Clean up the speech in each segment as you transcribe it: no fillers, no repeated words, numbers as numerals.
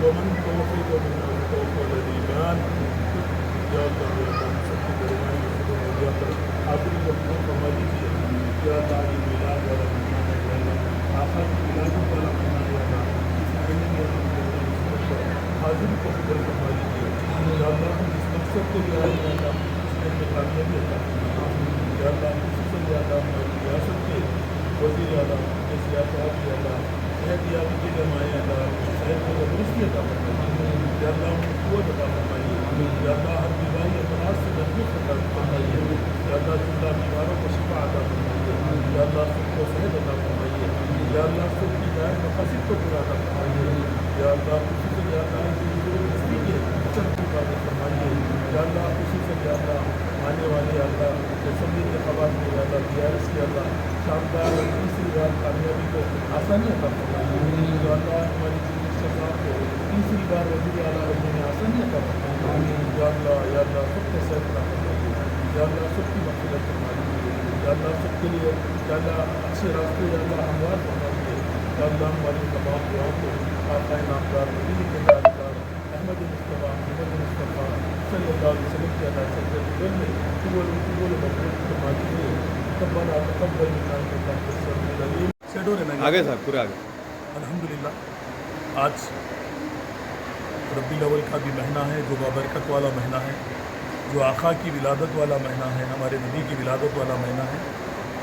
ومن توفيق من الخوف والإيمان يا الله يا الله سبحانه وتعالى يا الله حاضر وقوف مالك يا الله الميلاد ولا ميلاد يا الله آخر ميلاد ولا ميلاد يا الله سبحانه يا الله حاضر وقوف مالك يا الله جس مقصد کو لیا ہے یا اللہ اس میں کامیابی عطا فرما یا اللہ خصوصاً یا اللہ ریاست کے وزیر اعلیٰ سیاست یا اللہ صحت یابی کے لمائے یا اللہ صحت کو درستی عطا فرمائیے یا اللہ ان کو قوت عطا فرمائیے یا اللہ ہر بیماری امراض سے محفوظ عطا فرمائیے یا اللہ زندہ بیماروں کو شفا عطا فرمائیے یا اللہ سب کو صحت عطا فرمائیے یا اللہ سب کی جائز مقاصد کو پورا عطا فرمائیے یا اللہ خصوصاً یا اللہ ہستی کے چند کو حفاظت فرمائیے یا اللہ خصوصاً یا اللہ آنے والے یا اللہ اسمبلی انتخابات میں یا اللہ BRS کے اللہ شاندار اور تیسری بار کامیابی کو آسانی عطا فرمائیے یا اللہ ہماری چیف صاحب کو تیسری بار وزیر اعلیٰ بننے میں آسانی عطا فرمائیے یا اللہ سب کو صحت عطا فرمائیے یا اللہ سب کی مغفرت فرمائیے یا اللہ سب کے لیے یا اللہ اچھے راستے یا اللہ ہموار فرمائیے یا اللہ ہماری تمام دعاؤں کو آقائے نامدار نبی کے نامدار احمد مصطفیٰ صلی اللہ علیہ وسلم کے اللہ سے میں قبول مغفرت فرمائیے ربنا تقبل منا انك انت السميع العليم آگے صاحب پورا آگے الحمدللہ آج ربیع الاول کا بھی مہینہ ہے جو بابرکت والا مہینہ ہے جو آقا کی ولادت والا مہینہ ہے ہمارے نبی کی ولادت والا مہینہ ہے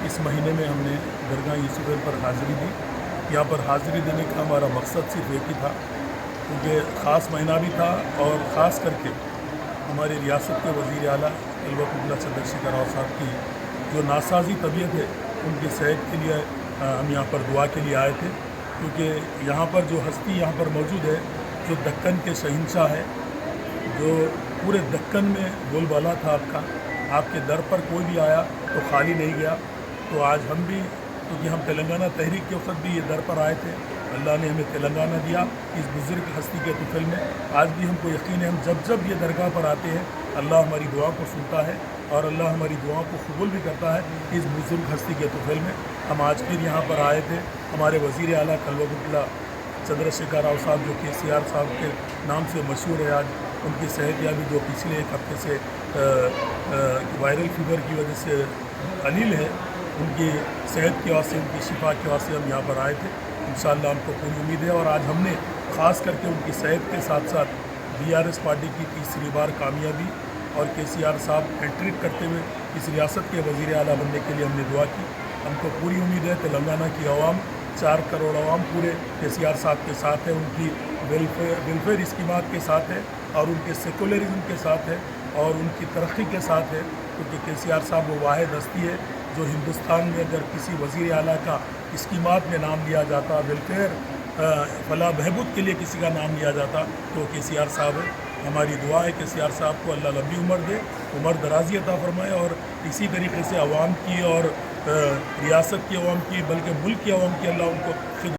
اس مہینے میں ہم نے درگاہ یوسفیل پر حاضری دی یہاں پر حاضری دینے کا ہمارا مقصد صرف ایک ہی تھا کیونکہ خاص مہینہ بھی تھا اور خاص کر کے ہمارے ریاست کے وزیر اعلیٰ الوقت اللہ چندرشیکھر راؤ صاحب کی جو ناسازی طبیعت ہے ان کی صحت کے لیے ہم یہاں پر دعا کے لیے آئے تھے کیونکہ یہاں پر جو ہستی یہاں پر موجود ہے جو دکن کے شہنشاہ ہے جو پورے دکن میں بول بالا تھا آپ کا آپ کے در پر کوئی بھی آیا تو خالی نہیں گیا تو آج ہم بھی کیونکہ ہم تلنگانہ تحریک کے وقت بھی یہ در پر آئے تھے اللہ نے ہمیں تلنگانہ دیا اس بزرگ ہستی کے طفل میں آج بھی ہم کو یقین ہے ہم جب یہ درگاہ پر آتے ہیں اللہ ہماری دعا کو سنتا ہے اور اللہ ہماری دعاؤں کو قبول بھی کرتا ہے اس بزرگ ہستی کے طفل میں ہم آج پھر یہاں پر آئے تھے ہمارے وزیر اعلیٰ الوقت اللہ چندرشیکھر راؤ صاحب جو KCR صاحب کے نام سے مشہور ہے آج ان کی صحت یابی جو پچھلے ایک ہفتے سے وائرل فیور کی وجہ سے قلیل ہے ان کی صحت کے واسطے ان کی شفا کے واسطے ہم یہاں پر آئے تھے انشاءاللہ ہم کو پوری امید ہے اور آج ہم نے خاص کر کے ان کی صحت کے ساتھ ساتھ BRS پارٹی کی تیسری بار کامیابی اور KCR صاحب ہیٹرک کرتے ہوئے اس ریاست کے وزیر اعلیٰ بننے کے لیے ہم نے دعا کی ہم کو پوری امید ہے تلنگانہ کی عوام 4 کروڑ عوام پورے KCR صاحب کے ساتھ ہے ان کی ویلفیئر اسکیمات کے ساتھ ہے اور ان کے سیکولرزم کے ساتھ ہے اور ان کی ترقی کے ساتھ ہے کیونکہ KCR صاحب وہ واحد ہستی ہے جو ہندوستان میں اگر کسی وزیر اعلیٰ کا اسکیمات میں نام لیا جاتا ویلفیئر فلاح بہبود کے لیے کسی کا نام لیا جاتا تو KCR صاحب ہے ہماری دعا ہے KCR صاحب کو اللہ لمبی عمر دے عمر درازی عطا فرمائے اور اسی طریقے سے عوام کی اور ریاست کی عوام کی بلکہ ملک کی عوام کی اللہ ان کو خدمت